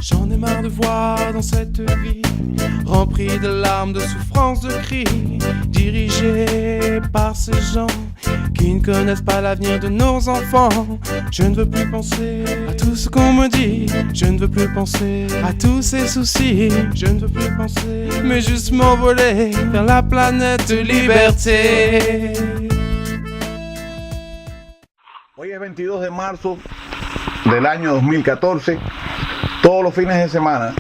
J'en ai marre de voir dans cette vie remplie de larmes, de souffrances, de cris, dirigée par ces gens qui ne connaissent pas l'avenir de nos enfants. Je ne veux plus penser à tout ce qu'on me dit, je ne veux plus penser à tous ces soucis, je ne veux plus penser, mais juste m'envoler vers la planète de liberté. Hoy es 22 de marzo del año 2014. Todos los fines de semana,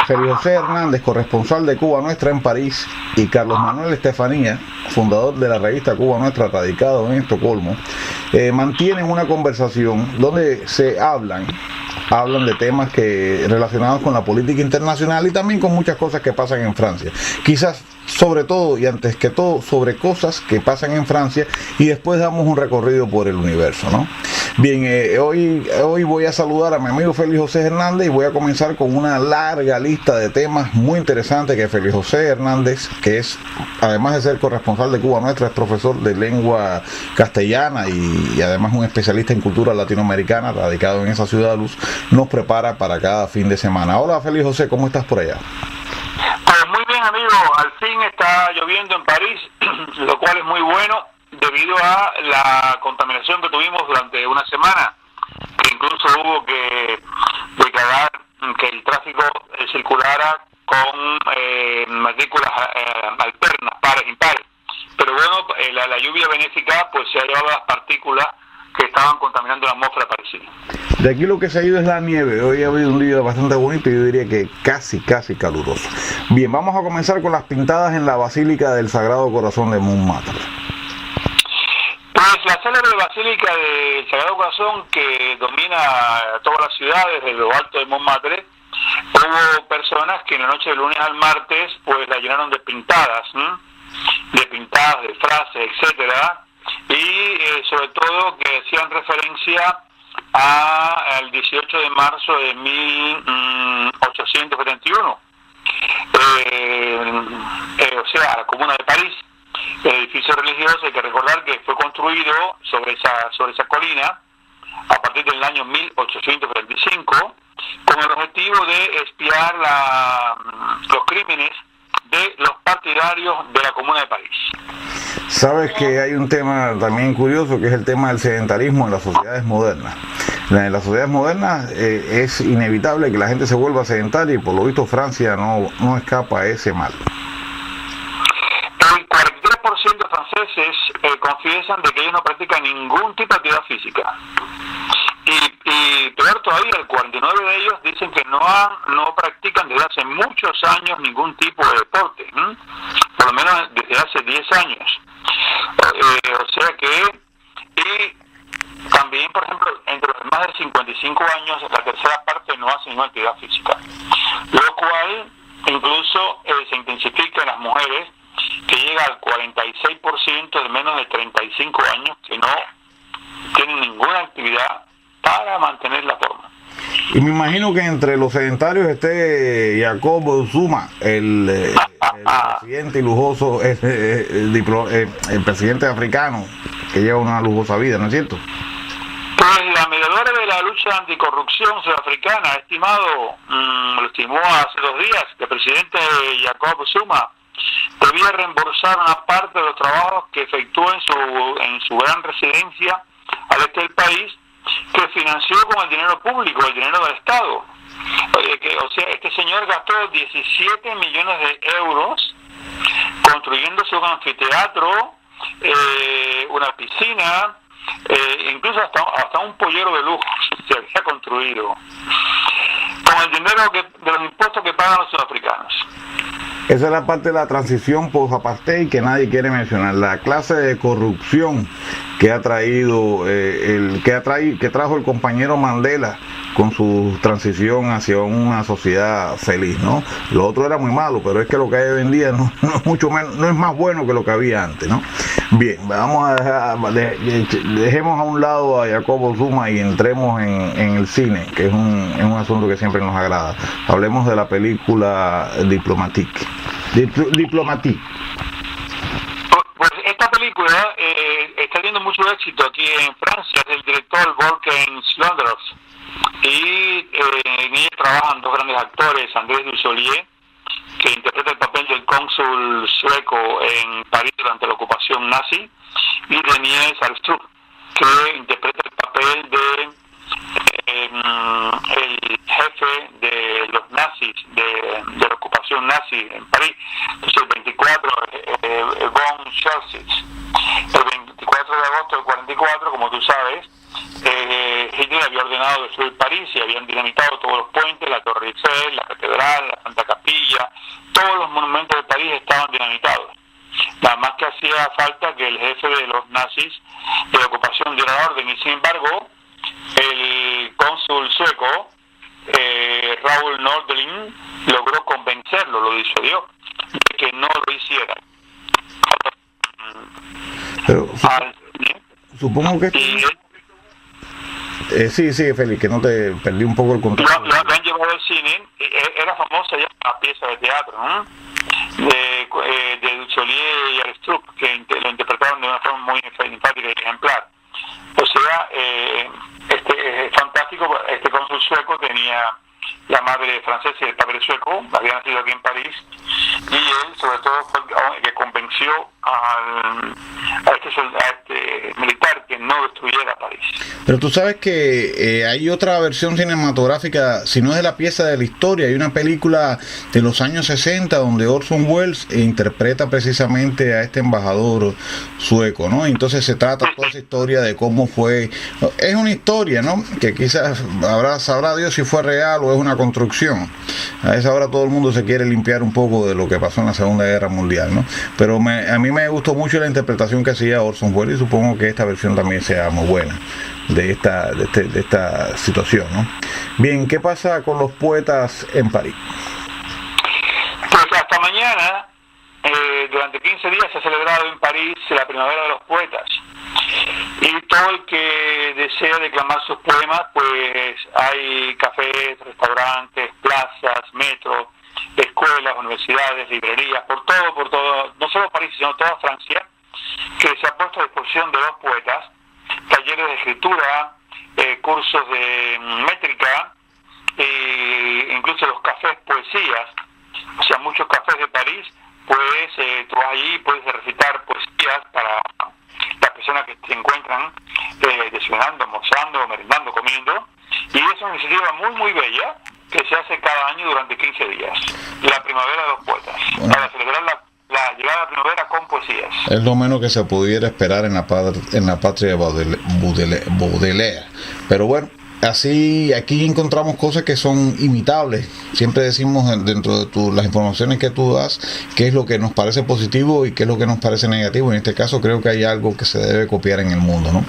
Félix José Hernández, corresponsal de Cuba Nuestra en París, y Carlos Manuel Estefanía, fundador de la revista Cuba Nuestra, radicado en Estocolmo, mantienen una conversación donde se hablan de temas relacionados con la política internacional y también con muchas cosas que pasan en Francia. Quizás sobre todo y antes que todo sobre cosas que pasan en Francia, y después damos un recorrido por el universo, ¿no? Bien, hoy voy a saludar a mi amigo Félix José Hernández y voy a comenzar con una larga lista de temas muy interesantes que Félix José Hernández, que es, además de ser corresponsal de Cuba Nuestra, es profesor de lengua castellana y además un especialista en cultura latinoamericana, radicado en esa ciudad de Luz, nos prepara para cada fin de semana. Hola Félix José, ¿cómo estás por allá? Pues muy bien, amigo, al fin está lloviendo en París, lo cual es muy bueno debido a la contaminación que tuvimos durante una semana, que incluso hubo que declarar que el tráfico circulara con matrículas alternas, pares, impares. Pero bueno, la lluvia benéfica pues se ha llevado las partículas que estaban contaminando la atmósfera parisina. De aquí lo que se ha ido es la nieve. Hoy ha habido un día bastante bonito y yo diría que casi caluroso. Bien, vamos a comenzar con las pintadas en la Basílica del Sagrado Corazón de Montmartre. Pues la célebre Basílica del Sagrado Corazón, que domina todas las ciudades desde lo alto de Montmartre, hubo personas que en la noche del lunes al martes pues la llenaron de pintadas, de frases, etcétera, y sobre todo que hacían referencia al 18 de marzo de 1871, o sea, a la Comuna de París. El edificio religioso, hay que recordar que fue construido sobre esa colina a partir del año 1825 con el objetivo de expiar los crímenes de los partidarios de la Comuna de París. Sabes que hay un tema también curioso, que es el tema del sedentarismo en las sociedades modernas. En las sociedades modernas es inevitable que la gente se vuelva sedentaria y por lo visto Francia no escapa a ese mal. El 43% de franceses confiesan de que ellos no practican ningún tipo de actividad física. Y peor todavía, el 49% de ellos dicen que no practican desde hace muchos años ningún tipo de deporte, por lo menos desde hace 10 años. O sea que, y también, por ejemplo, entre los más de 55 años, la tercera parte no hace ninguna actividad física. Lo cual incluso se intensifica en las mujeres, que llega al 46% de menos de 35 años que no tienen ninguna actividad para mantener la forma. Y me imagino que entre los sedentarios esté Jacob Zuma, el presidente y lujoso, el presidente africano, que lleva una lujosa vida, ¿no es cierto? Pues la mediadora de la lucha anticorrupción sudafricana lo estimó hace 2 días, que el presidente Jacob Zuma debía reembolsar una parte de los trabajos que efectuó en su gran residencia al este del país, que financió con el dinero público, el dinero del Estado. O sea, este señor gastó 17 millones de euros construyéndose un anfiteatro, una piscina, incluso hasta un pollero de lujo se había construido con el dinero de los impuestos que pagan los sudafricanos. Esa es la parte de la transición post-apartheid que nadie quiere mencionar, la clase de corrupción que ha traído que trajo el compañero Mandela con su transición hacia una sociedad feliz, ¿no? Lo otro era muy malo, pero es que lo que hay hoy en día no es mucho menos, no es más bueno que lo que había antes, ¿no? Bien, vamos a dejemos a un lado a Jacob Zuma y entremos en el cine, que es un asunto que siempre nos agrada. Hablemos de la película Diplomatique. Pues esta película está teniendo mucho éxito aquí en Francia, del director Volker Schlondorf, y en él trabajan dos grandes actores, Andrés Dussolier, que interpreta el papel del cónsul sueco en París durante la ocupación nazi, y Daniel Sarstrup, que interpreta el papel de el jefe de los nazis, de la ocupación nazi en París. Entonces el 24, von Clausewitz. El 24 de agosto del 44, como tú sabes, Hitler había ordenado destruir París y habían dinamitado todos los puentes, la Torre Eiffel, la Catedral, la Santa Capilla, todos los monumentos de París estaban dinamitados. Nada más que hacía falta que el jefe de los nazis de la ocupación diera la orden, y sin embargo el cónsul sueco, Raúl Nordelin, logró convencerlo, lo disuadió, de que no lo hiciera. Pero supongo que sí, Félix, que no te perdí un poco el contacto. Lo han llevado al cine. Era famosa ya una pieza de teatro, ¿no? de Dussolier y Arestrup, que lo interpretaron de una forma muy enfática y ejemplar. O sea, es fantástico. Este cónsul sueco tenía la madre francesa y el padre sueco, había nacido aquí en París, y él sobre todo fue el que convenció a este militar que no destruyera París. Pero tú sabes que hay otra versión cinematográfica, si no es de la pieza, de la historia. Hay una película de los años 60 donde Orson Welles interpreta precisamente a este embajador sueco, ¿no? Entonces se trata toda esa historia de cómo fue. Es una historia, ¿no? Que quizás sabrá Dios si fue real o es una construcción. A esa hora todo el mundo se quiere limpiar un poco de lo que pasó en la Segunda Guerra Mundial, ¿no? Pero a mí me gustó mucho la interpretación que hacía Orson Welles, y supongo que esta versión también sea muy buena de esta situación, ¿no? Bien, ¿qué pasa con los poetas en París? Pues hasta mañana, durante 15 días se ha celebrado en París la Primavera de los Poetas, y todo el que desea declamar sus poemas, pues hay cafés, restaurantes, plazas, metro, escuelas, universidades, librerías, por todo, no solo París, sino toda Francia, que se ha puesto a disposición de los poetas, talleres de escritura, cursos de métrica, incluso los cafés poesías. O sea, muchos cafés de París, pues tú vas allí y puedes recitar poesías para las personas que se encuentran desayunando, almorzando, merendando, comiendo, y es una iniciativa muy muy bella que se hace cada año durante 15 días, la Primavera de los Poetas, para celebrar la llegada de la primavera con poesías. Es lo menos que se pudiera esperar en la patria de Baudelaire. Pero bueno, así aquí encontramos cosas que son imitables. Siempre decimos dentro de las informaciones que tú das qué es lo que nos parece positivo y qué es lo que nos parece negativo. En este caso creo que hay algo que se debe copiar en el mundo, ¿no?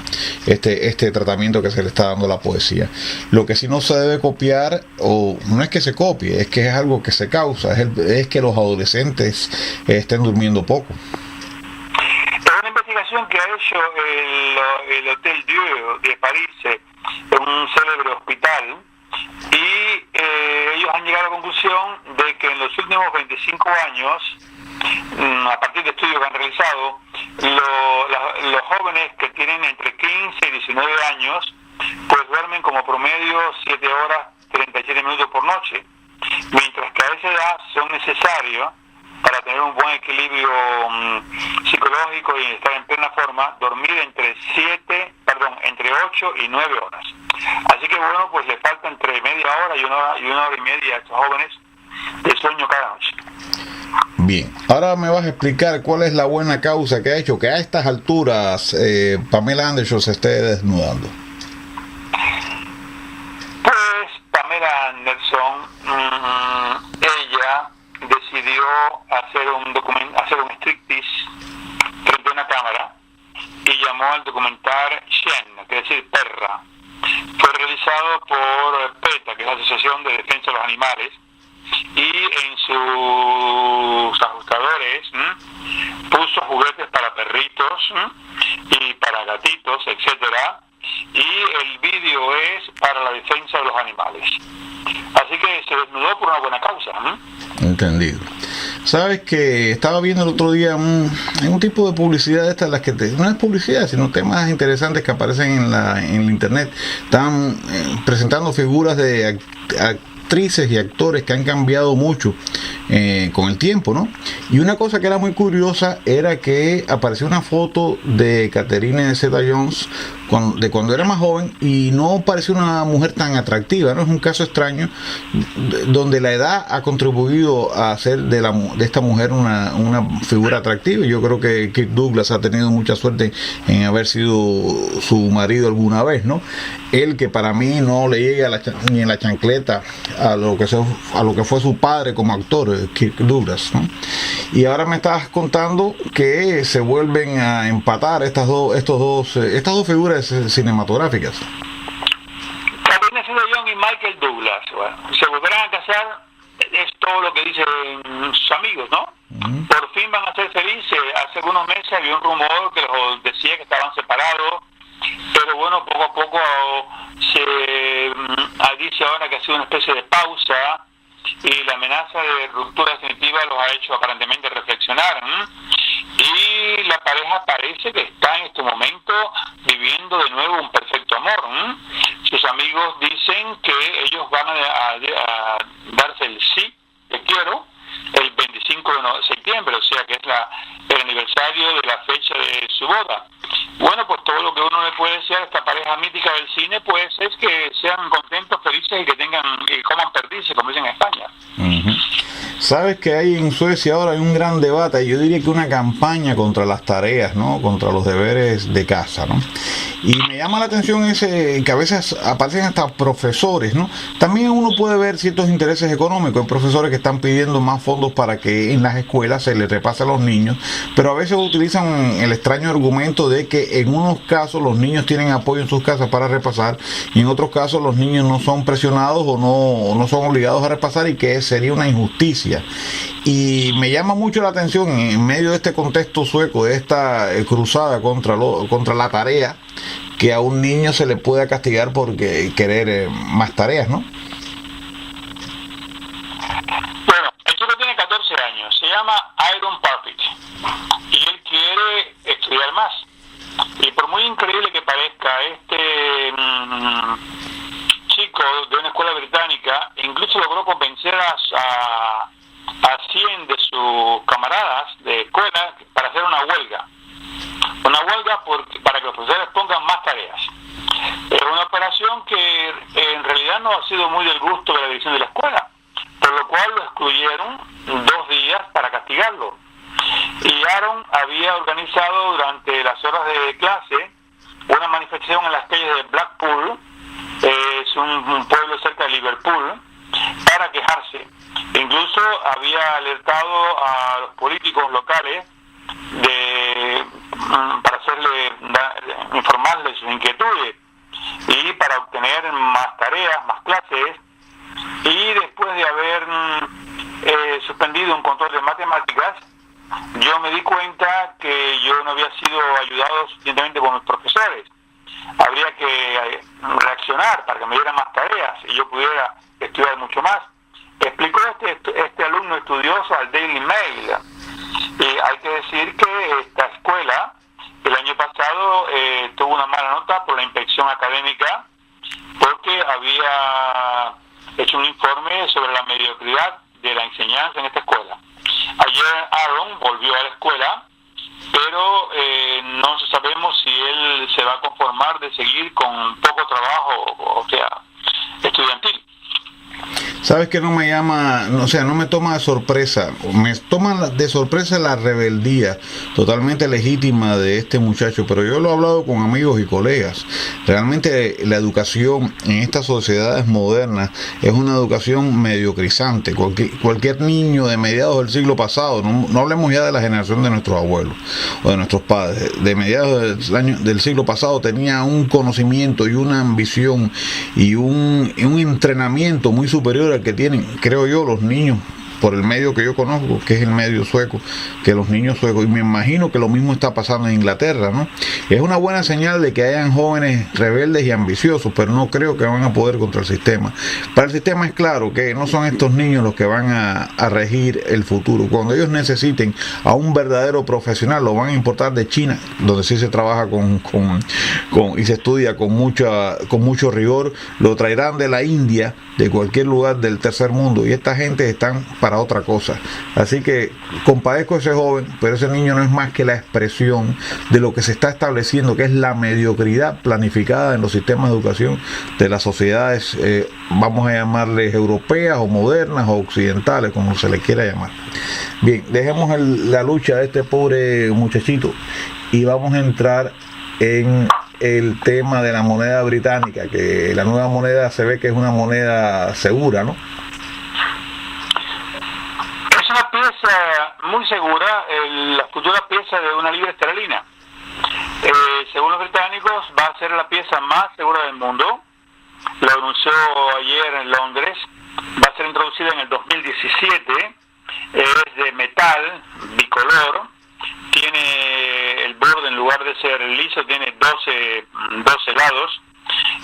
Este tratamiento que se le está dando a la poesía. Lo que sí no se debe copiar, o no es que se copie, es que es algo que se causa, es que los adolescentes estén durmiendo poco. Es una investigación que ha hecho el Hotel Dieu de París, un célebre hospital, y ellos han llegado a la conclusión de que en los últimos 25 años, a partir de estudios que han realizado, los jóvenes que tienen entre 15 y 19 años, pues duermen como promedio 7 horas 37 minutos por noche, mientras que a esa edad son necesarios, para tener un buen equilibrio psicológico y estar en plena forma, dormir entre 8 y 9 horas. Así que bueno, pues le falta entre media hora y una hora y media a estos jóvenes de sueño cada noche. Bien, ahora me vas a explicar cuál es la buena causa que ha hecho que a estas alturas Pamela Anderson se esté desnudando. Pues Pamela Anderson, ella decidió hacer un striptease frente a una cámara y llamó al documental Chien, que es decir, perra. Fue realizado por PETA, que es la Asociación de Defensa de los Animales, y en sus ajustadores puso juguetes para perritos y para gatitos, etcétera, y el vídeo es para la defensa de los animales. Así que se desnudó por una buena causa. Entendido. Sabes que estaba viendo el otro día un tipo de publicidad esta, las que no es publicidad, sino temas interesantes que aparecen en la internet. Están presentando figuras de actrices y actores que han cambiado mucho con el tiempo, ¿no? Y una cosa que era muy curiosa era que apareció una foto de Catherine Zeta-Jones de cuando era más joven y no parecía una mujer tan atractiva, ¿no? Es un caso extraño donde la edad ha contribuido a hacer de esta mujer una figura atractiva. Yo creo que Kirk Douglas ha tenido mucha suerte en haber sido su marido alguna vez, ¿no? Él, que para mí no le llega ni en la chancleta a lo que fue su padre como actor, Kirk Douglas, ¿no? Y ahora me estás contando que se vuelven a empatar estas dos figuras cinematográficas. Catherine Zeta-Jones y Michael Douglas, bueno, se volverán a casar, es todo lo que dicen sus amigos, ¿no? Por fin van a ser felices. Hace algunos meses había un rumor que los decía que estaban separados, pero bueno, poco a poco se dice ahora que ha sido una especie de pausa y la amenaza de ruptura definitiva los ha hecho aparentemente reflexionar. Y la pareja parece que está en este momento viviendo de nuevo un perfecto amor. Sus amigos dicen que ellos van a darse el sí, te quiero, el 25 de septiembre, o sea que es el aniversario de la fecha de su boda. Bueno, pues todo lo que uno le puede desear a esta pareja mítica del cine, pues es que sean contentos, felices y que coman perdices, como dicen en España. Sabes que hay en Suecia ahora hay un gran debate, yo diría que una campaña contra las tareas, ¿no? Contra los deberes de casa, ¿no? Y me llama la atención que a veces aparecen hasta profesores, ¿no? También uno puede ver ciertos intereses económicos. Hay profesores que están pidiendo más fondos para que en las escuelas se les repase a los niños, pero a veces utilizan el extraño argumento de que en unos casos los niños tienen apoyo en sus casas para repasar y en otros casos los niños no son presionados o no son obligados a repasar y que sería una injusticia. Y me llama mucho la atención en medio de este contexto sueco, de esta cruzada contra la tarea, que a un niño se le pueda castigar por querer más tareas, ¿no? Bueno, el chico tiene 14 años, se llama Iron Parfit y él quiere estudiar más. Y por muy increíble que parezca, este chico de una escuela británica incluso logró convencer a 100 de sus camaradas de escuela para hacer una huelga. Para que los profesores pongan más tareas. Es una operación que en realidad no ha sido muy del gusto de la dirección de la escuela, por lo cual lo excluyeron 2 días para castigarlo. Y Aaron había organizado durante las horas de clase una manifestación en las calles de Blackpool, es un pueblo cerca de Liverpool, para quejarse. Incluso había alertado a los políticos locales para informarles sus inquietudes y para obtener más tareas, más clases. Y después de haber suspendido un control de matemáticas, yo me di cuenta que yo no había sido ayudado suficientemente por mis profesores. Habría que reaccionar para que me dieran más tareas y yo pudiera estudiar mucho más. Explicó este alumno estudioso al Daily Mail. Y hay que decir que esta escuela el año pasado tuvo una mala nota por la inspección académica porque había hecho un informe sobre la mediocridad de la enseñanza en esta escuela. Ayer Aaron volvió a la escuela, pero no sabemos si él se va a conformar de seguir con poco trabajo, o sea, estudiantil. Sabes que no me toma de sorpresa, me toma de sorpresa la rebeldía totalmente legítima de este muchacho, pero yo lo he hablado con amigos y colegas. Realmente la educación en estas sociedades modernas es una educación mediocrizante. Cualquier niño de mediados del siglo pasado, no hablemos ya de la generación de nuestros abuelos o de nuestros padres, de mediados del siglo pasado tenía un conocimiento y una ambición y un entrenamiento muy superior al que tienen, creo yo, los niños por el medio que yo conozco, que es el medio sueco, que los niños suecos, y me imagino que lo mismo está pasando en Inglaterra, ¿no? Es una buena señal de que hayan jóvenes rebeldes y ambiciosos, pero no creo que van a poder contra el sistema. Para el sistema es claro que no son estos niños los que van a regir el futuro. Cuando ellos necesiten a un verdadero profesional, lo van a importar de China, donde sí se trabaja y se estudia con mucho rigor, lo traerán de la India, de cualquier lugar del tercer mundo, y esta gente están para otra cosa. Así que compadezco a ese joven, pero ese niño no es más que la expresión de lo que se está estableciendo, que es la mediocridad planificada en los sistemas de educación de las sociedades, vamos a llamarles europeas o modernas o occidentales, como se les quiera llamar. Bien, dejemos la lucha de este pobre muchachito y vamos a entrar en el tema de la moneda británica, que la nueva moneda se ve que es una moneda segura, ¿no? Es una pieza muy segura, la futura pieza de una libra esterlina. Según los británicos, va a ser la pieza más segura del mundo. Lo anunció ayer en Londres. Va a ser introducida en el 2017. Es de metal bicolor. Tiene el borde, en lugar de ser liso, tiene 12 lados.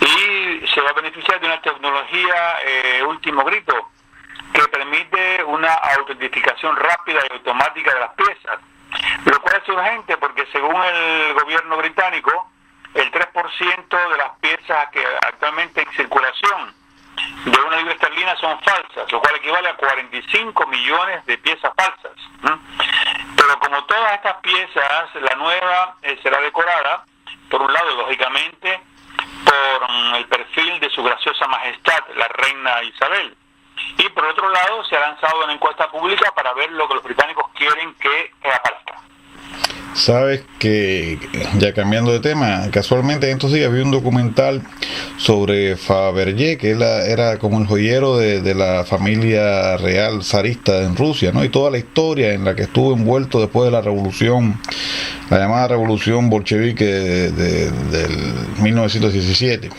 Y se va a beneficiar de una tecnología último grito que permite una autentificación rápida y automática de las piezas. Lo cual es urgente porque según el gobierno británico, el 3% de las piezas que actualmente en circulación de una libra esterlina son falsas, lo cual equivale a 45 millones de piezas falsas. Pero como todas estas piezas, la nueva será decorada, por un lado, lógicamente, por el perfil de su graciosa majestad, la reina Isabel. Y por otro lado, se ha lanzado una encuesta pública para ver lo que los británicos quieren que aparezca. Sabes que, ya cambiando de tema, casualmente en estos días vi un documental sobre Fabergé, que era como el joyero de la familia real zarista en Rusia, ¿no? Y toda la historia en la que estuvo envuelto después de la revolución, la llamada revolución bolchevique del 1917.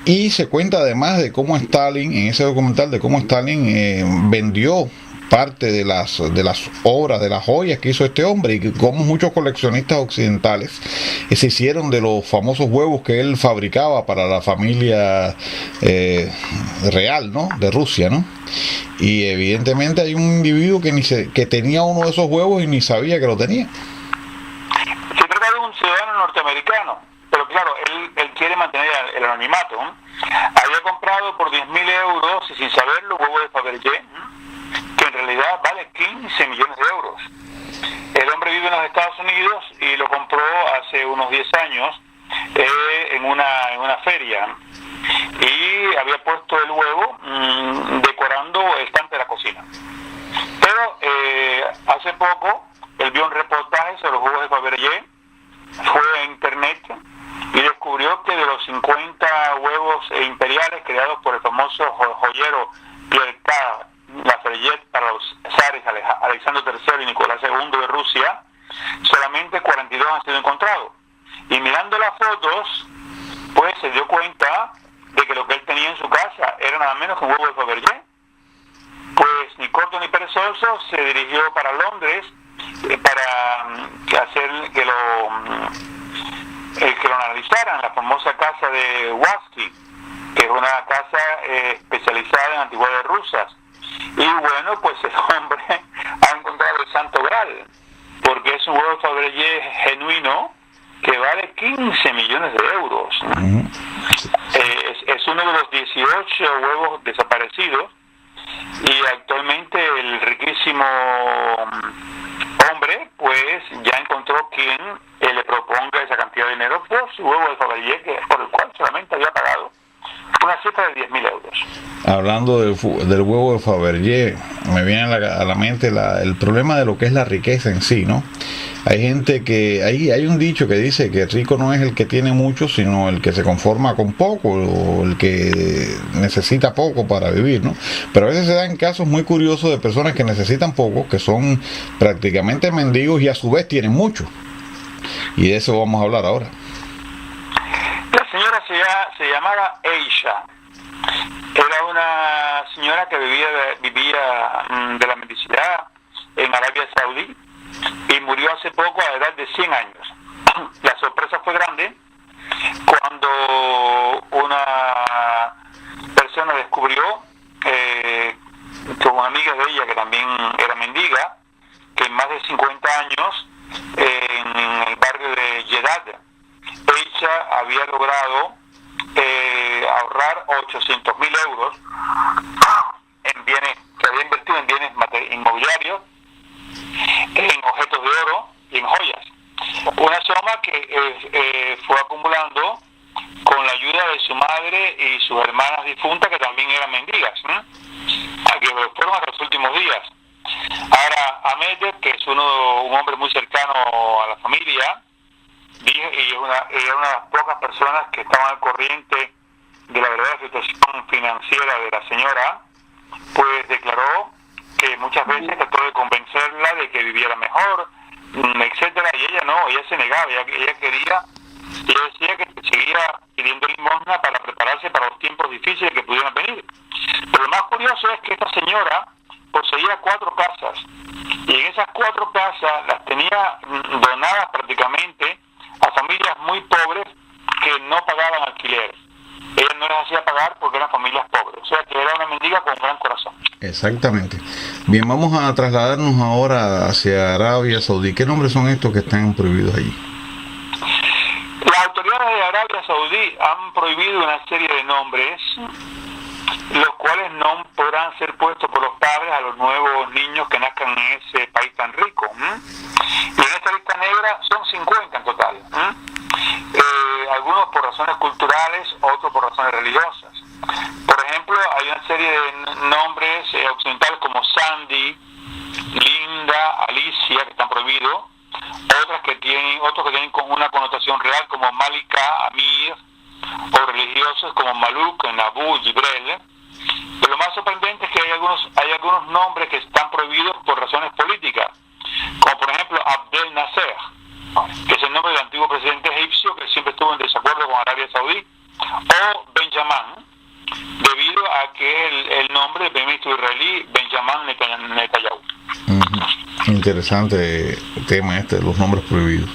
Y se cuenta además de cómo Stalin, en ese documental, de cómo Stalin vendió parte de las obras, de las joyas que hizo este hombre, y cómo muchos coleccionistas occidentales se hicieron de los famosos huevos que él fabricaba para la familia real, ¿no?, de Rusia, ¿no? Y evidentemente hay un individuo que tenía uno de esos huevos y ni sabía que lo tenía. Se trata de un ciudadano norteamericano, pero claro, él quiere mantener el anonimato, ¿no? Había comprado por 10.000 euros, y sin saberlo, huevos de Fabergé, que en realidad vale 15 millones de euros. El hombre vive en los Estados Unidos y lo compró hace unos 10 años en una feria, y había puesto el huevo decorando el estante de la cocina. Pero hace poco él vio un reportaje sobre los huevos de Fabergé, fue a internet y descubrió que de los 50 huevos imperiales creados por el famoso joyero Pierre Lafayette para los zares Alejandro III y Nicolás II de Rusia, solamente 42 han sido encontrados. Y mirando las fotos, pues se dio cuenta de que lo que él tenía en su casa era nada menos que un huevo de Fabergé. Pues ni corto ni perezoso se dirigió para Londres para hacer que lo analizaran, la famosa casa de Watsky, que es una casa especializada en antigüedades rusas. Y bueno, pues el hombre ha encontrado el santo graal, porque es un huevo de Fabergé genuino que vale 15 millones de euros. Es uno de los 18 huevos desaparecidos, y actualmente el riquísimo hombre pues ya encontró quien le proponga esa cantidad de dinero por su huevo de Fabergé, por el cual solamente había pagado una cifra de 10.000 euros. Hablando del huevo de Fabergé, me viene a la mente el problema de lo que es la riqueza en sí, ¿no? Hay gente hay un dicho que dice que el rico no es el que tiene mucho, sino el que se conforma con poco, o el que necesita poco para vivir, ¿no? Pero a veces se dan casos muy curiosos de personas que necesitan poco, que son prácticamente mendigos y a su vez tienen mucho. Y de eso vamos a hablar ahora. La señora se llamaba Aisha. Era una señora que vivía de la mendicidad en Arabia Saudí y murió hace poco a la edad de 100 años. La sorpresa fue grande cuando una persona descubrió, con una amiga de ella que también era mendiga, que en más de 50 años en el barrio de Jeddah ella había logrado ahorrar 800.000 euros en bienes, que había invertido en bienes inmobiliarios, en objetos de oro y en joyas. Una suma que fue acumulando con la ayuda de su madre y sus hermanas difuntas, que también eran mendigas, que fueron hasta los últimos días. Ahora, Ahmed, que es un hombre muy cercano a la familia, dijo, y era una de las pocas personas que estaban al corriente de la verdadera situación financiera de la señora, pues declaró que muchas veces trató de convencerla de que viviera mejor, etcétera, y ella no, ella se negaba, ella decía que seguía pidiendo limosna para prepararse para los tiempos difíciles que pudieran venir. Pero lo más curioso es que esta señora poseía 4 casas, y en esas 4 casas las tenía donadas prácticamente a familias muy pobres que no pagaban alquiler. Ella no les hacía pagar porque eran familias pobres, o sea que era una mendiga con gran corazón. Exactamente. Bien, vamos a trasladarnos ahora hacia Arabia Saudí. ¿Qué nombres son estos que están prohibidos allí? Las autoridades de Arabia Saudí han prohibido una serie de nombres, los cuales no podrán ser puestos por los padres a los nuevos niños que nazcan en ese país tan rico. Y en esta lista negra son 50 en total. Algunos por razones culturales, otros por razones religiosas. Por ejemplo, hay una serie de nombres occidentales como Sandy, Linda, Alicia, que están prohibidos. Otros que tienen una connotación real como Malika, Amir, o religiosos como Maluk, Nabu, Jibrel. Pero lo más sorprendente es que hay algunos nombres que están prohibidos por razones políticas, como por ejemplo Abdel Nasser, que es el nombre del antiguo presidente egipcio que siempre estuvo en desacuerdo con Arabia Saudí, o Benjamin, debido a que es el nombre del primer ministro israelí Benjamin Netanyahu. Interesante tema de los nombres prohibidos.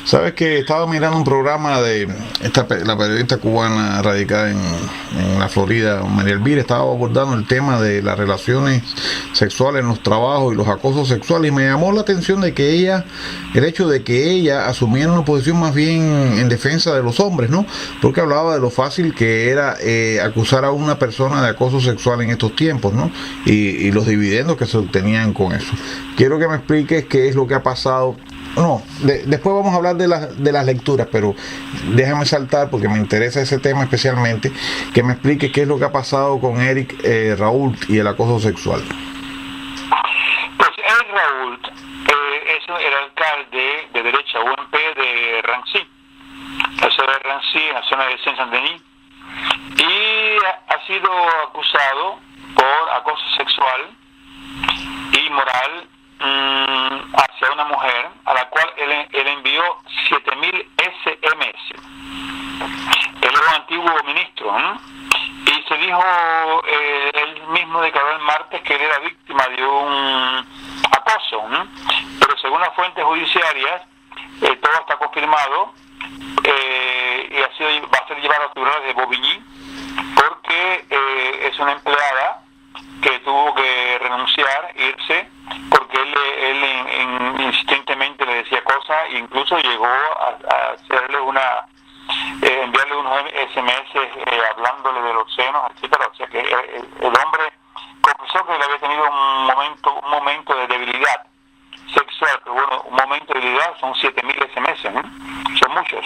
Sabes que estaba mirando un programa de la periodista cubana radicada en la Florida, María Elvira, estaba abordando el tema de las relaciones sexuales en los trabajos y los acosos sexuales, y me llamó la atención el hecho de que ella asumiera una posición más bien en defensa de los hombres, ¿no? Porque hablaba de lo fácil que era acusar a una persona de acoso sexual en estos tiempos, ¿no? Y los dividendos que se obtenían con eso. Quiero que me expliques qué es lo que ha pasado. No, después vamos a hablar de las lecturas, pero déjame saltar porque me interesa ese tema especialmente, que me explique qué es lo que ha pasado con Eric Raoult y el acoso sexual. Pues Eric Raoult es el alcalde de derecha UMP de Rancy, la ciudad de Rancy, en la zona de Saint-Denis, y ha sido acusado por acoso sexual y moral hacia una mujer a la cual él envió 7.000 SMS. Él es un antiguo ministro, y se dijo, él mismo declaró el martes que él era víctima de un acoso, pero según las fuentes judiciarias todo está confirmado, y va a ser llevado a los tribunales de Bobigny porque es una empleada que tuvo que renunciar, irse, porque él insistentemente le decía cosas, e incluso llegó a hacerle enviarle unos SMS hablándole de los senos, etcétera. O sea que el hombre confesó que él había tenido un momento de debilidad sexual, pero bueno, un momento de debilidad son 7.000 SMS, son muchos.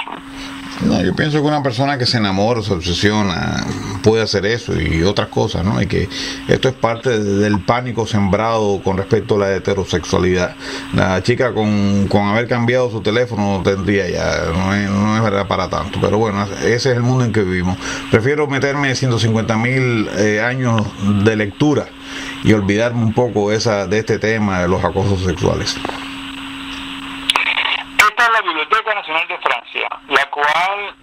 No, yo pienso que una persona que se enamora, se obsesiona, puede hacer eso y otras cosas, ¿no? Y que esto es parte del pánico sembrado con respecto a la heterosexualidad. La chica con haber cambiado su teléfono tendría ya, no es verdad para tanto, pero bueno, ese es el mundo en que vivimos. Prefiero meterme 150.000 años de lectura y olvidarme un poco de este tema de los acosos sexuales. Esta es la Biblioteca Nacional de Francia, la cual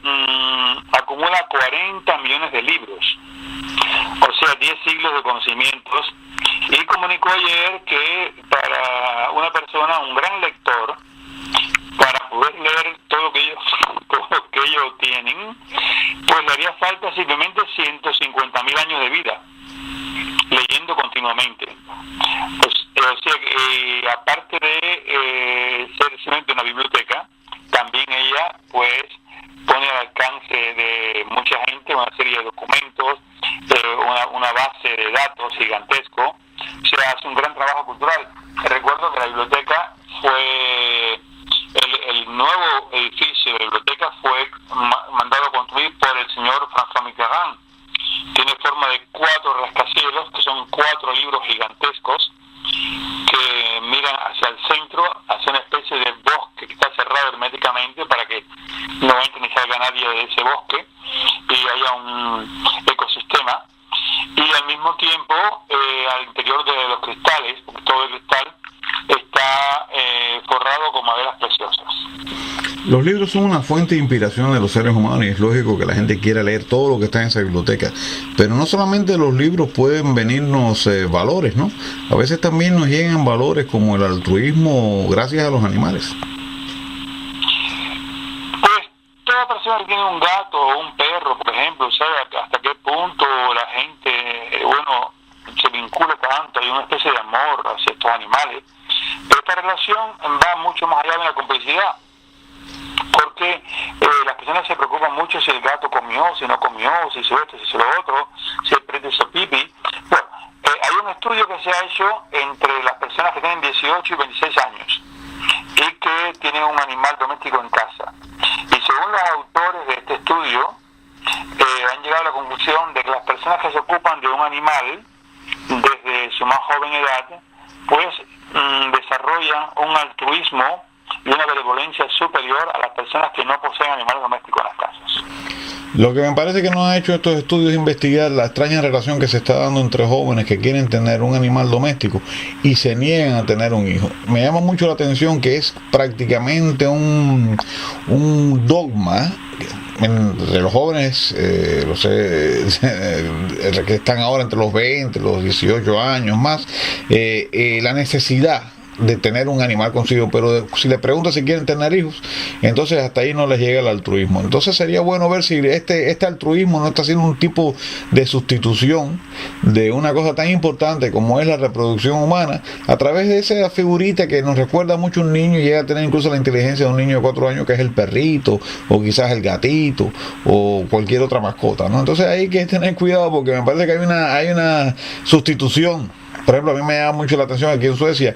acumula 40 millones de libros. O sea 10 siglos de conocimientos, y comunicó ayer que para una persona, un gran lector, para poder leer todo lo que ellos tienen, pues le haría falta simplemente 150.000 años de vida, leyendo continuamente. Pues, o sea, aparte de ser simplemente una biblioteca, también ella pues pone al alcance de mucha gente una serie de documentos, una base de datos gigantesco. Se hace un gran trabajo cultural. Recuerdo que la biblioteca fue el nuevo edificio de la biblioteca fue mandado a construir por el señor François Mitterrand. Tiene forma de 4 rascacielos, que son 4 libros gigantescos que miran hacia el centro, hacia una especie de bosque que está cerrado herméticamente para que no entre ni salga nadie de ese bosque y haya un ecosistema. Y al mismo tiempo, al interior de los cristales, porque todo el cristal está forrado con maderas preciosas. Los libros son una fuente de inspiración de los seres humanos y es lógico que la gente quiera leer todo lo que está en esa biblioteca. Pero no solamente los libros pueden venirnos valores, ¿no? A veces también nos llegan valores como el altruismo gracias a los animales. Pues toda persona que tiene un gato o un perro, por ejemplo, sabe hasta qué punto la gente, se vincula tanto, hay una especie de amor hacia estos animales. Pero esta relación va mucho más allá de una complicidad, porque las personas se preocupan mucho si el gato comió, si no comió, si hizo esto, si hizo lo otro, si el perro hizo pipí. Bueno, hay un estudio que se ha hecho entre las personas que tienen 18 y 26 años y que tienen un animal doméstico en casa. Y según los autores de este estudio, han llegado a la conclusión de que las personas que se ocupan de un animal desde su más joven edad, pues desarrollan un altruismo y una benevolencia superior a las personas que no poseen animales domésticos en las casas. Lo que me parece que no ha hecho estos estudios es investigar la extraña relación que se está dando entre jóvenes que quieren tener un animal doméstico y se niegan a tener un hijo. Me llama mucho la atención que es prácticamente un dogma entre los jóvenes, que están ahora entre los 20, los 18 años más, la necesidad de tener un animal consigo, pero si le preguntas si quieren tener hijos, entonces hasta ahí no les llega el altruismo. Entonces sería bueno ver si este altruismo no está siendo un tipo de sustitución de una cosa tan importante como es la reproducción humana, a través de esa figurita que nos recuerda mucho a un niño y llega a tener incluso la inteligencia de un niño de 4 años, que es el perrito, o quizás el gatito, o cualquier otra mascota, ¿no? Entonces hay que tener cuidado, porque me parece que hay una sustitución. Por ejemplo, a mí me llama mucho la atención aquí en Suecia,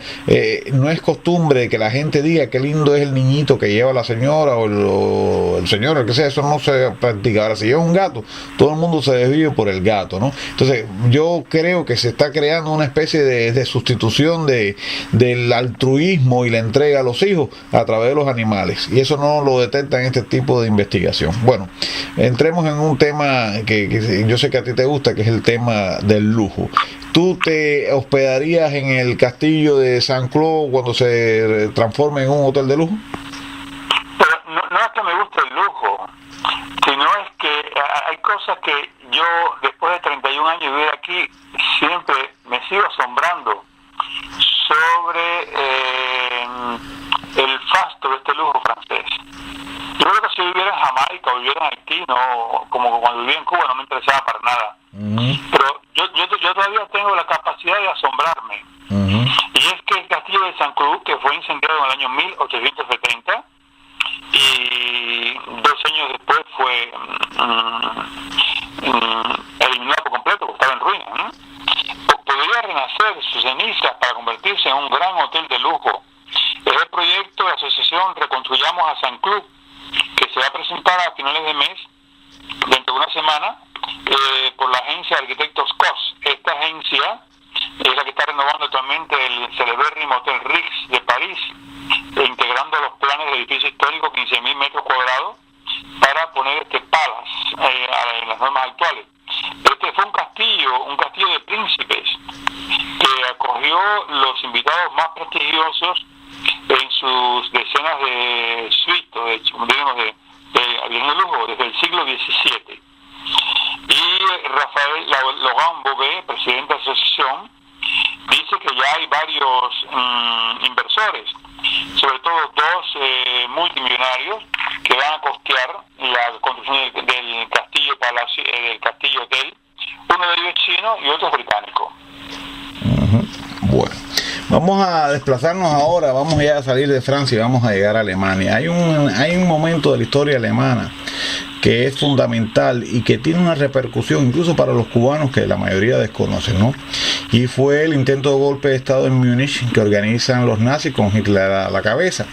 no es costumbre que la gente diga qué lindo es el niñito que lleva la señora o el señor, el que sea, eso no se practica. Ahora, si lleva un gato, todo el mundo se desvive por el gato, ¿no? Entonces, yo creo que se está creando una especie de sustitución del altruismo y la entrega a los hijos a través de los animales, y eso no lo detectan en este tipo de investigación. Bueno, entremos en un tema que yo sé que a ti te gusta, que es el tema del lujo. ¿Tú te hospedarías en el castillo de Saint-Cloud cuando se transforme en un hotel de lujo? Pero no es que me guste el lujo, sino es que hay cosas que yo, después de 31 años de vivir aquí, siempre me sigo asombrando sobre el fasto de este lujo francés. Yo creo que si viviera en Jamaica o viviera en Haití, no, como cuando vivía en Cuba, no me interesaba para nada. Pero yo todavía tengo la capacidad de asombrarme. Y es que el castillo de Saint-Cloud, que fue incendiado en el año 1870 y 2 años después fue eliminado por completo, porque estaba en ruinas, ¿no? Podría renacer sus cenizas para convertirse en un gran hotel de lujo. Es el proyecto de la asociación Reconstruyamos a Saint-Cloud, que se va a presentar a finales de mes, dentro de una semana, por la agencia de arquitectos COS. Esta agencia es la que está renovando actualmente el celebérrimo Hotel Ritz de París, integrando los planes del edificio histórico 15.000 metros cuadrados para poner este palace en las normas actuales. Este fue un castillo de príncipes que acogió los invitados más prestigiosos en sus decenas de suites, de lujo, desde el siglo XVII. Y Rafael Laurent Bobet, presidente de la asociación, dice que ya hay varios inversores, sobre todo dos multimillonarios, que van a costear la construcción del castillo palacio, del castillo hotel. Uno de ellos es chino y otro es británico. Bueno, vamos a desplazarnos ahora, vamos ya a salir de Francia y vamos a llegar a Alemania. Hay un momento de la historia alemana que es fundamental y que tiene una repercusión incluso para los cubanos que la mayoría desconocen, ¿no? Y fue el intento de golpe de Estado en Múnich que organizan los nazis con Hitler a la cabeza.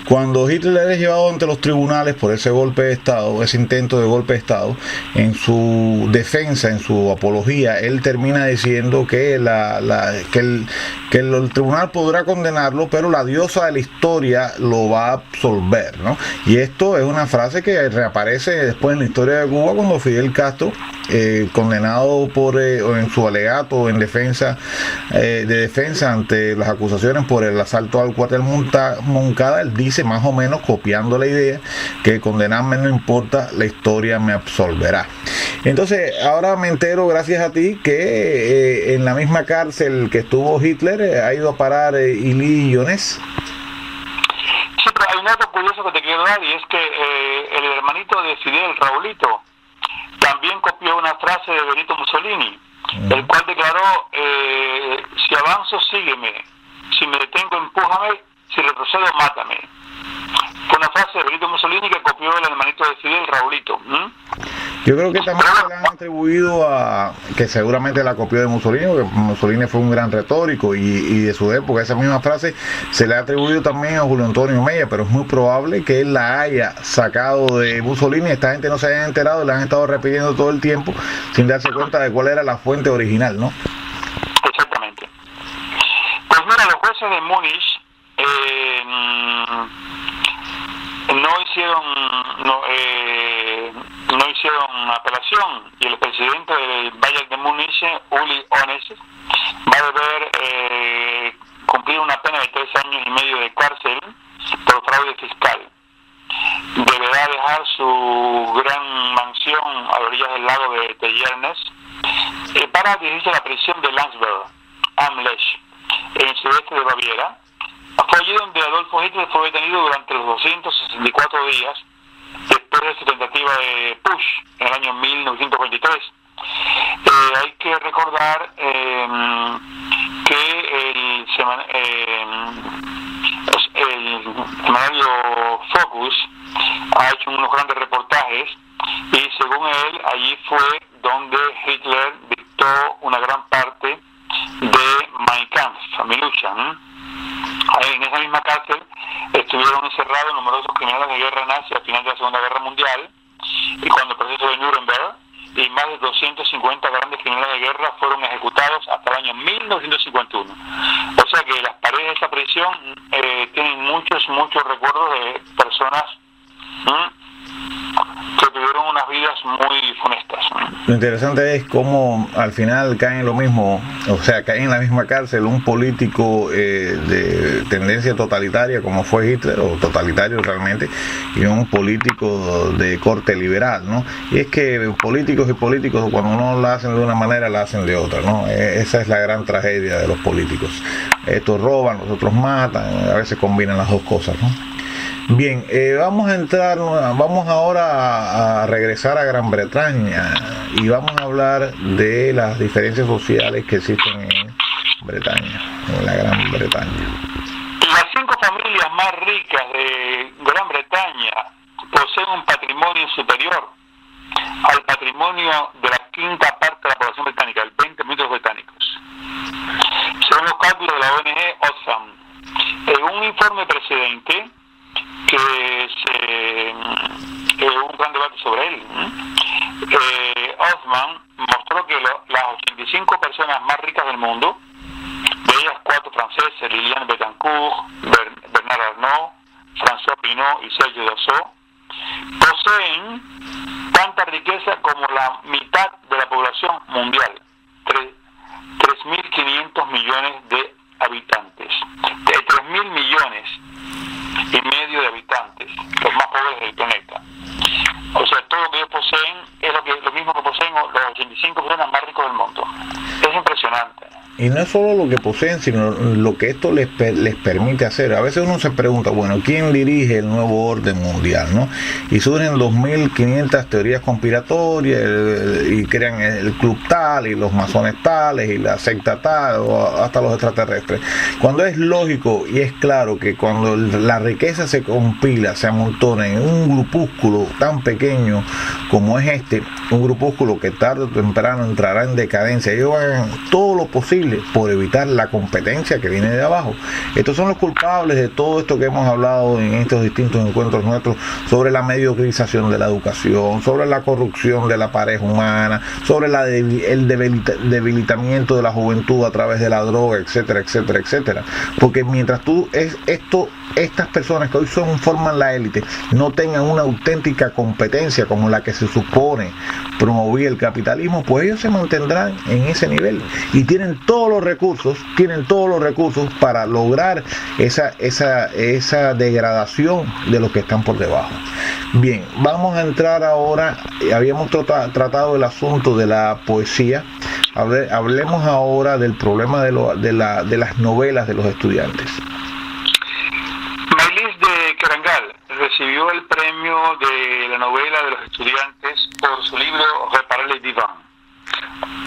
Cuando Hitler es llevado ante los tribunales por ese golpe de Estado, ese intento de golpe de Estado, en su defensa, en su apología, él termina diciendo que el tribunal podrá condenarlo, pero la diosa de la historia lo va a absolver, ¿no? Y esto es una frase que reaparece después en la historia de Cuba cuando Fidel Castro, condenado en su alegato en defensa ante las acusaciones por el asalto al cuartel Moncada, él dice más o menos, copiando la idea, que condenarme no importa, la historia me absolverá. Entonces ahora me entero, gracias a ti, que en la misma cárcel que estuvo Hitler ha ido a parar Elie Yones. Sí, pero hay un dato curioso que te quiero dar, y es que el hermanito de Fidel, Raulito, también copió una frase de Benito Mussolini, el cual declaró: si avanzo, sígueme; si me detengo, empújame; si retrocedo, mátame. Fue una frase de Benito Mussolini que copió el hermanito de Fidel, Raulito. Yo creo que también se le han atribuido que seguramente la copió de Mussolini, porque Mussolini fue un gran retórico y de su época esa misma frase se le ha atribuido también a Julio Antonio Mella, pero es muy probable que él la haya sacado de Mussolini. Esta gente no se haya enterado y la han estado repitiendo todo el tiempo sin darse cuenta de cuál era la fuente original, ¿no? Exactamente. Pues mira, los jueces de Múnich no hicieron apelación, y el presidente del Bayern de Múnich, Uli Hoeneß, va a deber cumplir una pena de 3 años y medio de cárcel por fraude fiscal. Deberá dejar su gran mansión a las orillas del lago de Yernes para dirigirse a la prisión de Landsberg am Lech, en el sudeste de Baviera. Fue allí donde Adolfo Hitler fue detenido durante los 264 días después de su tentativa de putsch en el año 1923. Hay que recordar que el semanario Focus ha hecho unos grandes reportajes, y según él, allí fue donde Hitler dictó una gran parte de Mein Kampf, mi lucha. En esa misma cárcel estuvieron encerrados numerosos criminales de guerra nazi al final de la Segunda Guerra Mundial, y cuando el proceso de Nuremberg, y más de 250 grandes criminales de guerra fueron ejecutados hasta el año 1951. O sea que las paredes de esa prisión tienen muchos recuerdos de personas que tuvieron unas vidas muy funestas. Lo interesante es cómo al final cae en lo mismo, o sea, cae en la misma cárcel un político de tendencia totalitaria como fue Hitler, o totalitario realmente, y un político de corte liberal, ¿no? Y es que políticos cuando no la hacen de una manera, la hacen de otra, ¿no? Esa es la gran tragedia de los políticos. Estos roban, los otros matan, a veces combinan las dos cosas, ¿no? Bien, vamos ahora a regresar a Gran Bretaña y vamos a hablar de las diferencias sociales que existen en Bretaña, en la Gran Bretaña. Las 5 familias más ricas de Gran Bretaña poseen un patrimonio superior al patrimonio de la quinta parte de la población británica, el 20 millones de británicos. Según los cálculos de la ONG Oxfam, en un informe precedente, que hubo un gran debate sobre él, Othman mostró que las 85 personas más ricas del mundo, de ellas 4 franceses, Liliane Bettencourt, Bernard Arnault, François Pinault y Serge Dassault, poseen tanta riqueza como la mitad de la población mundial, 3.500 millones de habitantes, 3.000 millones y medio de habitantes, los más pobres del planeta. O sea, todo lo que ellos poseen es lo mismo que poseen los impresionante. Y no es solo lo que poseen, sino lo que esto les permite hacer. A veces uno se pregunta, bueno, ¿quién dirige el nuevo orden mundial, no? Y surgen 2.500 teorías conspiratorias y crean el club tal y los masones tales y la secta tal o hasta los extraterrestres. Cuando es lógico y es claro que cuando la riqueza se compila, se amontona en un grupúsculo tan pequeño como es este, un grupúsculo que tarde o temprano entrará en decadencia, ellos hagan todo lo posible por evitar la competencia que viene de abajo. Estos son los culpables de todo esto que hemos hablado en estos distintos encuentros nuestros sobre la mediocrización de la educación, sobre la corrupción de la pareja humana, sobre el debilitamiento de la juventud a través de la droga, etcétera, etcétera, etcétera. Porque mientras estas personas que hoy forman la élite no tengan una auténtica competencia como la que se supone promovía el capitalismo, pues ellos se mantendrán en ese nivel y tienen todos los recursos para lograr esa degradación de los que están por debajo. Bien, vamos a entrar ahora. Habíamos tratado el asunto de la poesía. Hablemos ahora del problema de las novelas de los estudiantes. Maylis de Kerangal recibió el premio de la novela de los estudiantes por su libro Reparar el diván.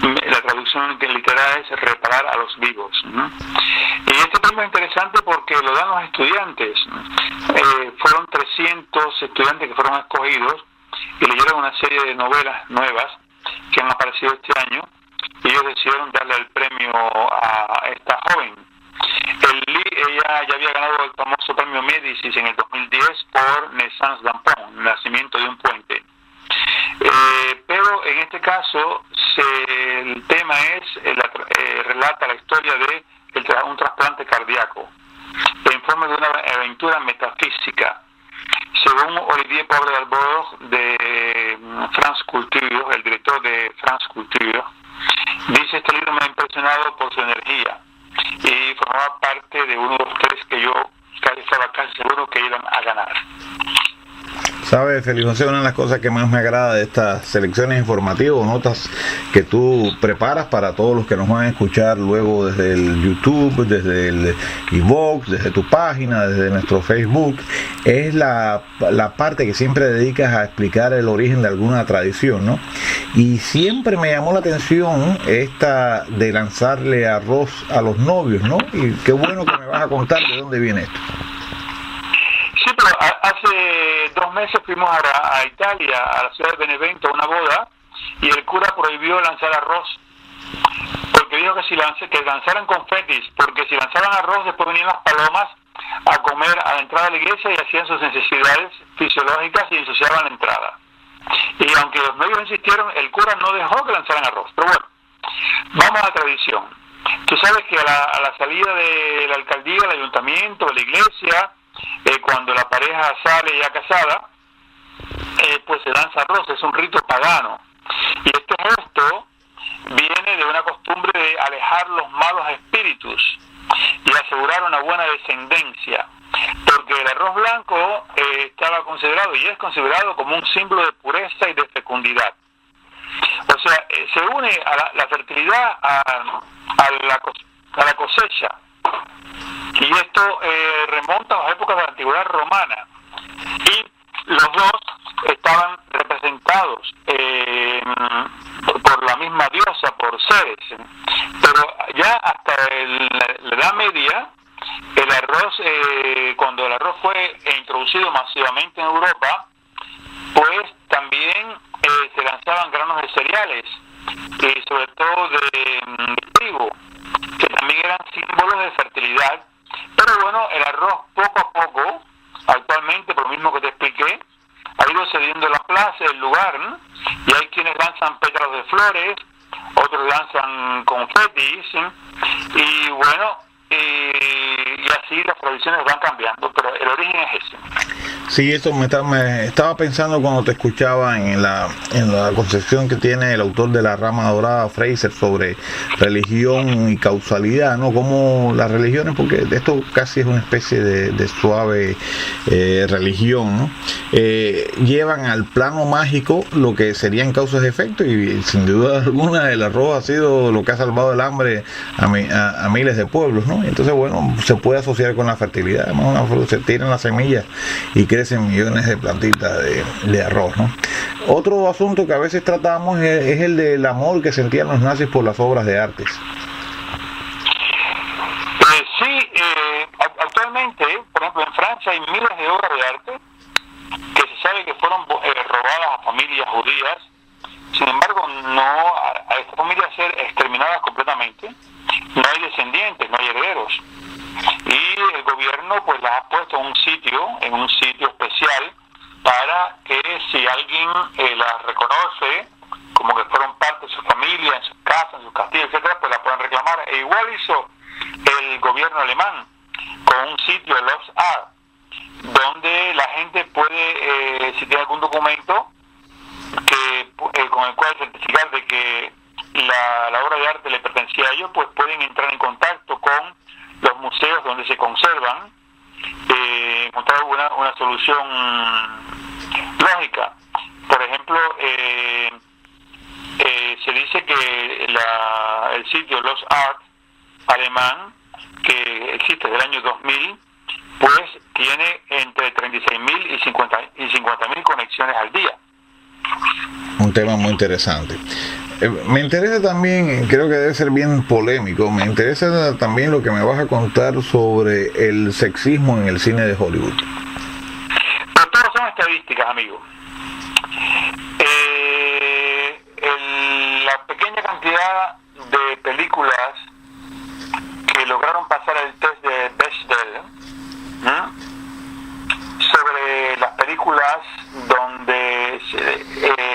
La traducción literal es reparar a los vivos, ¿no? Y este premio es interesante porque lo dan los estudiantes. Fueron 300 estudiantes que fueron escogidos y leyeron una serie de novelas nuevas que han aparecido este año y ellos decidieron darle el premio a esta joven. Ella ya había ganado el famoso premio Médicis en el 2010 por Naissance d'un pont, nacimiento de un puente. Pero en este caso el tema relata la historia de un trasplante cardíaco. El informe de una aventura metafísica. Según Olivier Pobre d'Albord de France Culture, el director de France Culture, dice: este libro me ha impresionado por su energía y formaba parte de uno de los 3 que yo estaba casi seguro que iban a ganar. ¿Sabes, Félix José? Una de las cosas que más me agrada de estas selecciones informativas, notas que tú preparas para todos los que nos van a escuchar luego desde el YouTube, desde el iVoox, desde tu página, desde nuestro Facebook, es la parte que siempre dedicas a explicar el origen de alguna tradición, ¿no? Y siempre me llamó la atención esta de lanzarle arroz a los novios, ¿no? Y qué bueno que me vas a contar de dónde viene esto. Sí, pero hace 2 meses fuimos a Italia, a la ciudad de Benevento, a una boda, y el cura prohibió lanzar arroz, porque dijo que lanzaran confetis, porque si lanzaban arroz después venían las palomas a comer a la entrada de la iglesia y hacían sus necesidades fisiológicas y ensuciaban la entrada. Y aunque los novios insistieron, el cura no dejó que lanzaran arroz. Pero bueno, vamos a la tradición. Tú sabes que a la salida de la alcaldía, el ayuntamiento, de la iglesia, cuando la pareja sale ya casada, pues se lanza arroz, es un rito pagano. Y este gesto viene de una costumbre de alejar los malos espíritus y asegurar una buena descendencia, porque el arroz blanco estaba considerado y es considerado como un símbolo de pureza y de fecundidad. O sea, se une a la fertilidad a la cosecha. Y esto remonta a las épocas de la antigüedad romana. Y los dos estaban representados por la misma diosa, por Ceres. Pero ya hasta la Edad Media, el arroz, cuando el arroz fue introducido masivamente en Europa, pues también se lanzaban granos de cereales, y sobre todo de trigo, que también eran símbolos de fertilidad. Pero bueno, el arroz poco a poco, actualmente, por lo mismo que te expliqué, ha ido cediendo la plaza, el lugar, ¿no? Y hay quienes lanzan pétalos de flores, otros lanzan confetis, y bueno, y así las tradiciones van cambiando, pero el origen es ese. Sí, eso me estaba pensando cuando te escuchaba en la concepción que tiene el autor de La Rama Dorada, Fraser, sobre religión y causalidad, ¿no? Como las religiones, porque esto casi es una especie de suave religión, ¿no? Llevan al plano mágico lo que serían causas y efectos, y sin duda alguna el arroz ha sido lo que ha salvado el hambre a miles de pueblos, ¿no? Entonces, bueno, se puede asociar con la fertilidad. Además, se tiran las semillas y crecen millones de plantitas de arroz, ¿no? Otro asunto que a veces tratamos es el del amor que sentían los nazis por las obras de arte. Actualmente, por ejemplo, en Francia hay miles de obras de arte que se sabe que fueron robadas a familias judías. Sin embargo, a estas familias ser exterminadas completamente, no hay descendientes, no hay herederos. Y el gobierno pues las ha puesto en un sitio especial, para que si alguien las reconoce como que fueron parte de su familia, en sus casas, en sus castillos, etcétera, pues las puedan reclamar. E igual hizo el gobierno alemán con un sitio, Lost Art, donde la gente puede, si tiene algún documento con el cual certificar de que la obra de arte le pertenecía a ellos, pues pueden entrar en contacto con los museos donde se conservan, encontrar una solución lógica. Por ejemplo, se dice que el sitio Lost Art alemán, que existe desde el año 2000, pues tiene entre 36.000 y 50.000 conexiones al día. Un tema muy interesante. Me interesa también, creo que debe ser bien polémico, me interesa también lo que me vas a contar sobre el sexismo en el cine de Hollywood. Pero todas son estadísticas, amigo. La pequeña cantidad de películas que lograron pasar el test de Bechdel, sobre las películas donde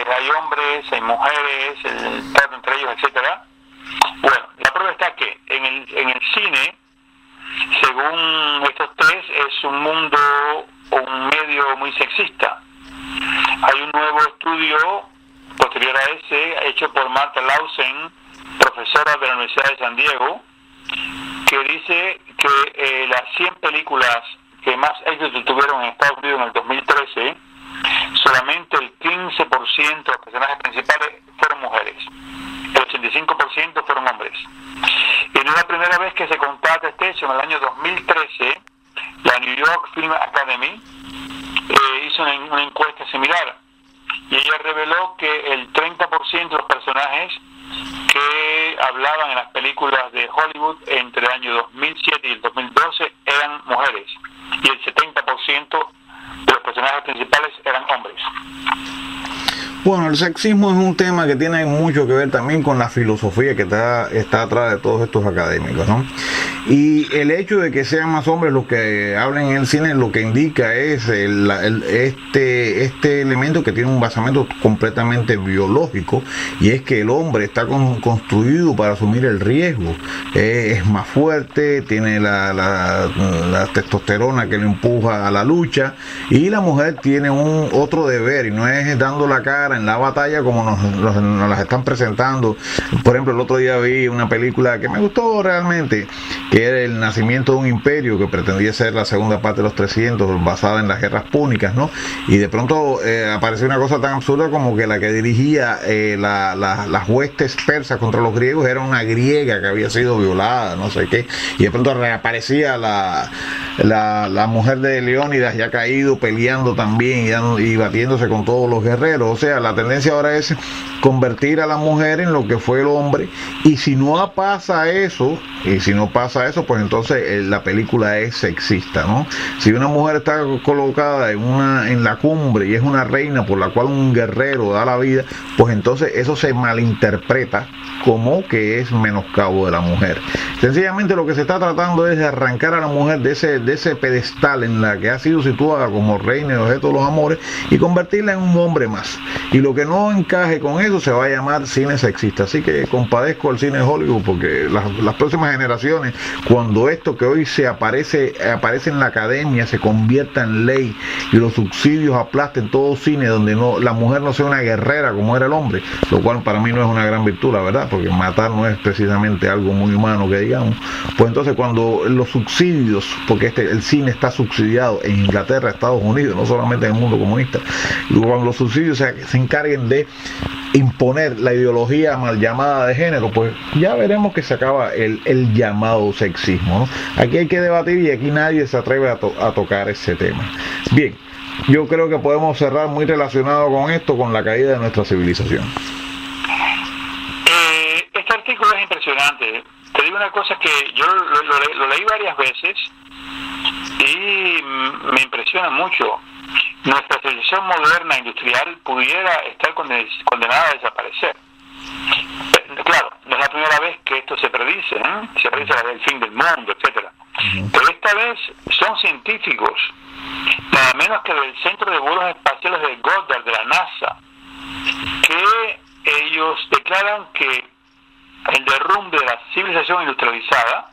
hay hombres, hay mujeres, el trato entre ellos, etcétera. Bueno, la prueba está que en el cine, según estos test, es un medio muy sexista. Hay un nuevo estudio posterior a ese, hecho por Martha Lawson, profesora de la Universidad de San Diego, que dice que las 100 películas que más éxito tuvieron en Estados Unidos en el 2013, solamente el 15% de los personajes principales fueron mujeres, el 85% fueron hombres. Y no es la primera vez que se constata este hecho. En el año 2013, la New York Film Academy hizo una encuesta similar, y ella reveló que el 30% de los personajes que hablaban en las películas de Hollywood entre el año 2007 y el 2012 eran mujeres, y el 70% de los personajes principales eran hombres. Bueno, el sexismo es un tema que tiene mucho que ver también con la filosofía que está atrás de todos estos académicos, ¿no? Y el hecho de que sean más hombres los que hablan en el cine, lo que indica es este elemento que tiene un basamento completamente biológico, y es que el hombre está construido para asumir el riesgo. Es más fuerte, tiene la testosterona que le empuja a la lucha, y la mujer tiene otro deber, y no es dando la cara en la batalla como nos las están presentando. Por ejemplo, el otro día vi una película que me gustó realmente, que era El nacimiento de un imperio, que pretendía ser la segunda parte de los 300, basada en las guerras púnicas, ¿no? Y de pronto apareció una cosa tan absurda como que la que dirigía las huestes persas contra los griegos era una griega que había sido violada, no sé qué, y de pronto reaparecía la mujer de Leónidas, ya caído, peleando también y batiéndose con todos los guerreros. O sea, la tendencia ahora es convertir a la mujer en lo que fue el hombre, y si no pasa eso, pues entonces la película es sexista, ¿no? Si una mujer está colocada en la cumbre y es una reina por la cual un guerrero da la vida, pues entonces eso se malinterpreta como que es menoscabo de la mujer. Sencillamente lo que se está tratando es de arrancar a la mujer de ese pedestal en la que ha sido situada como reina y objeto de los amores y convertirla en un hombre más. Y lo que no encaje con eso se va a llamar cine sexista. Así que compadezco al cine de Hollywood, porque las próximas generaciones, cuando esto que hoy se aparece en la academia se convierta en ley y los subsidios aplasten todo cine donde la mujer no sea una guerrera como era el hombre, lo cual para mí no es una gran virtud, la verdad, porque matar no es precisamente algo muy humano que digamos. Pues entonces cuando los subsidios, porque el cine está subsidiado en Inglaterra, Estados Unidos, no solamente en el mundo comunista, cuando los subsidios se encarguen de imponer la ideología mal llamada de género, pues ya veremos que se acaba el llamado sexismo, ¿no? Aquí hay que debatir y aquí nadie se atreve a tocar ese tema. Bien, yo creo que podemos cerrar muy relacionado con esto, con la caída de nuestra civilización. Este artículo es impresionante. Te digo una cosa que yo lo leí varias veces y me impresiona mucho. Nuestra civilización moderna industrial pudiera estar condenada a desaparecer. Claro, no es la primera vez que esto se predice, ¿eh? Se predice el fin del mundo, etcétera. Pero esta vez son científicos, nada menos que del Centro de Vuelos Espaciales de Goddard de la NASA, que ellos declaran que el derrumbe de la civilización industrializada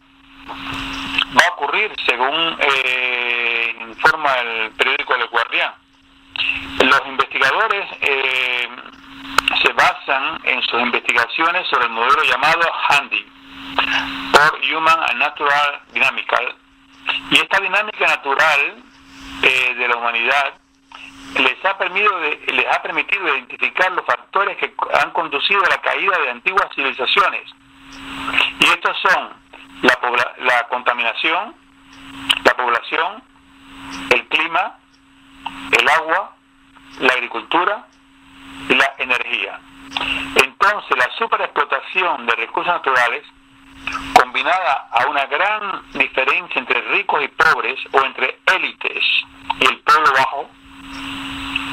va a ocurrir, según informa el periódico El Guardián. Los investigadores se basan en sus investigaciones sobre el modelo llamado HANDY, por Human and Natural Dynamical, y esta dinámica natural de la humanidad les ha permitido identificar los factores que han conducido a la caída de antiguas civilizaciones, y estos son la contaminación, la población, el clima, el agua, la agricultura y la energía. Entonces, la superexplotación de recursos naturales, combinada a una gran diferencia entre ricos y pobres, o entre élites y el pueblo bajo,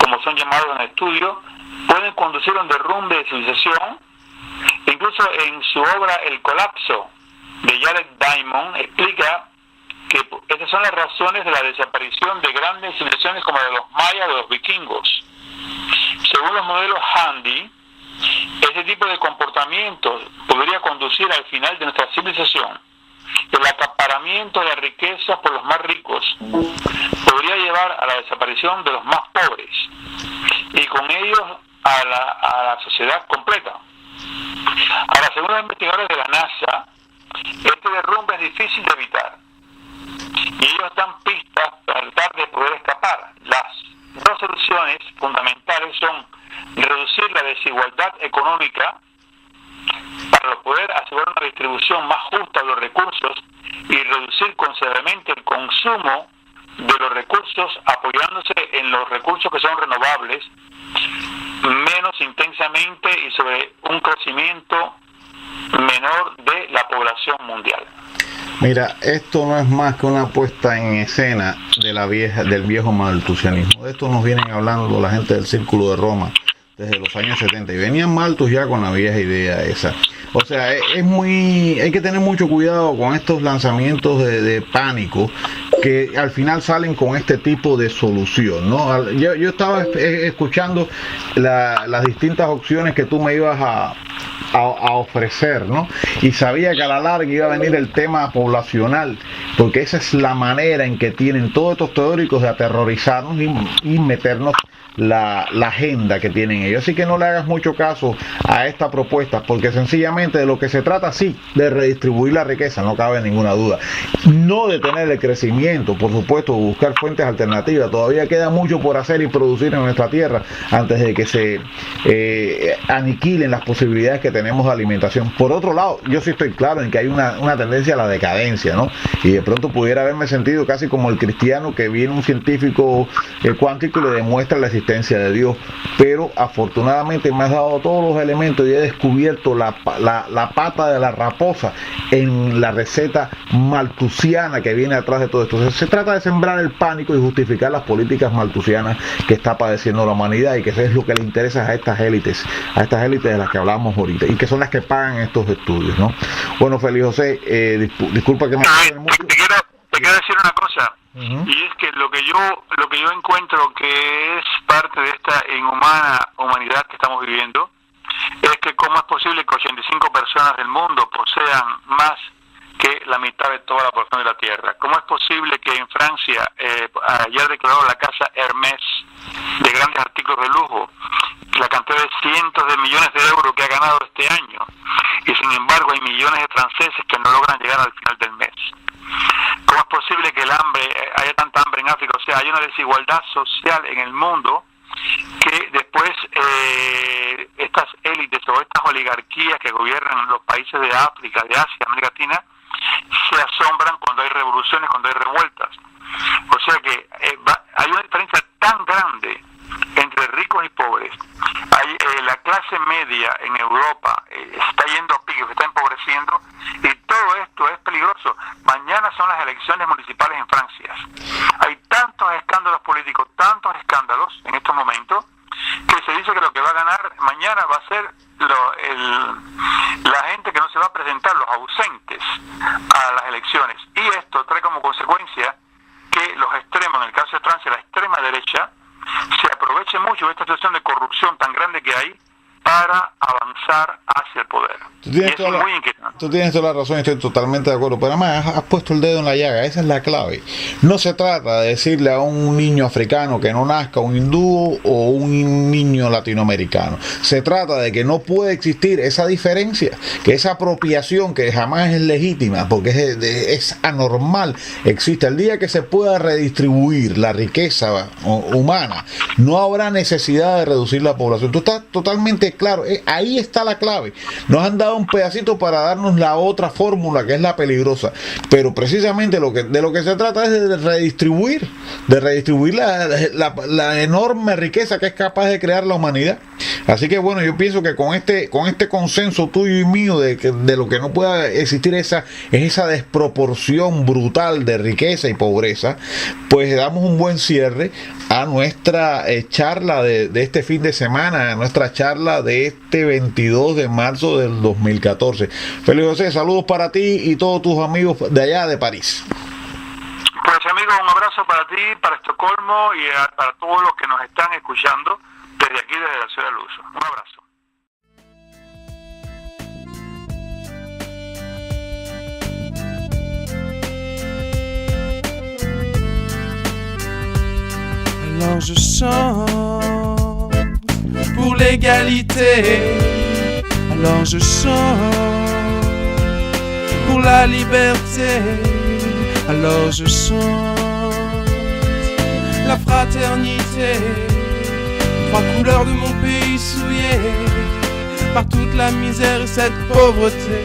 como son llamados en el estudio, pueden conducir a un derrumbe de civilización. Incluso en su obra El colapso, de Jared Diamond, explica que estas son las razones de la desaparición de grandes civilizaciones como de los mayas o de los vikingos. Según los modelos HANDY, ese tipo de comportamientos podría conducir al final de nuestra civilización. El acaparamiento de la riqueza por los más ricos podría llevar a la desaparición de los más pobres y con ellos a la sociedad completa. Ahora, según los investigadores de la NASA, este derrumbe es difícil de evitar y ellos dan pistas para tratar de poder escapar. Las dos soluciones fundamentales son reducir la desigualdad económica para poder asegurar una distribución más justa de los recursos y reducir considerablemente el consumo de los recursos, apoyándose en los recursos que son renovables menos intensamente y sobre un crecimiento menor de la población mundial. Mira, esto no es más que una puesta en escena del viejo maltusianismo. De esto nos vienen hablando la gente del Círculo de Roma desde los años 70 y venían Malthus ya con la vieja idea esa. O sea, hay que tener mucho cuidado con estos lanzamientos de pánico que al final salen con este tipo de solución, ¿no? Yo estaba escuchando las distintas opciones que tú me ibas a ofrecer, ¿no? Y sabía que a la larga iba a venir el tema poblacional, porque esa es la manera en que tienen todos estos teóricos de aterrorizarnos y meternos la agenda que tienen ellos. Así que no le hagas mucho caso a esta propuesta, porque sencillamente de lo que se trata, sí, de redistribuir la riqueza, no cabe ninguna duda, no detener el crecimiento, por supuesto, buscar fuentes alternativas. Todavía queda mucho por hacer y producir en nuestra tierra antes de que se aniquilen las posibilidades que tenemos de alimentación. Por otro lado, yo sí estoy claro en que hay una tendencia a la decadencia, ¿no? Y de pronto pudiera haberme sentido casi como el cristiano que viene un científico cuántico y le demuestra la existencia existencia de Dios, pero afortunadamente me has dado todos los elementos y he descubierto la pata de la raposa en la receta maltusiana que viene atrás de todo esto. Se trata de sembrar el pánico y justificar las políticas maltusianas que está padeciendo la humanidad, y que eso es lo que le interesa a estas élites de las que hablamos ahorita, y que son las que pagan estos estudios, ¿no? Bueno, Félix José, disculpa que me... Te quiero decir una cosa, y es que lo que yo encuentro que es parte de esta inhumana humanidad que estamos viviendo es que cómo es posible que 85 personas del mundo posean más que la mitad de toda la población de la Tierra. ¿Cómo es posible que en Francia ayer declaró la casa Hermès de grandes artículos de lujo la cantidad de cientos de millones de euros que ha ganado este año, y sin embargo hay millones de franceses que no logran llegar al final del mes? ¿Cómo es posible que haya tanta hambre en África? O sea, hay una desigualdad social en el mundo que después estas élites o estas oligarquías que gobiernan los países de África, de Asia, América Latina, se asombran cuando hay revoluciones, cuando hay revueltas. O sea que hay una diferencia tan grande entre ricos y pobres. La clase media en Europa está yendo a pique, se está empobreciendo, y todo esto es peligroso. Mañana son las elecciones municipales en Francia. Hay tantos escándalos políticos, tantos escándalos en estos momentos, que se dice que lo que va a ganar mañana va a ser la gente que no se va a presentar, los ausentes a las elecciones. Y esto trae como consecuencia que los extremos, en el caso de Francia, la extrema derecha, se aproveche mucho de esta situación de corrupción tan grande que hay para avanzar hacia el poder. Tú tienes toda la razón, estoy totalmente de acuerdo, pero además has puesto el dedo en la llaga. Esa es la clave. No se trata de decirle a un niño africano que no nazca un hindú o un niño latinoamericano. Se trata de que no puede existir esa diferencia, que esa apropiación que jamás es legítima, porque es anormal, existe. El día que se pueda redistribuir la riqueza humana, no habrá necesidad de reducir la población. Tú estás totalmente claro, ahí está la clave. Nos han dado un pedacito para darnos la otra fórmula, que es la peligrosa, pero precisamente de lo que se trata es de redistribuir la enorme riqueza que es capaz de crear la humanidad. Así que bueno, yo pienso que con este consenso tuyo y mío de lo que no pueda existir es esa desproporción brutal de riqueza y pobreza, pues damos un buen cierre a nuestra charla de este fin de semana, a nuestra charla de este 22 de marzo del 2014. Félix José, saludos para ti y todos tus amigos de allá de París. Pues amigo, un abrazo para ti, para Estocolmo y para todos los que nos están escuchando desde aquí, desde la ciudad de Luso. Un abrazo. Alors je chante pour l'égalité, alors je chante pour la liberté, alors je chante la fraternité, trois couleurs de mon pays souillé par toute la misère et cette pauvreté.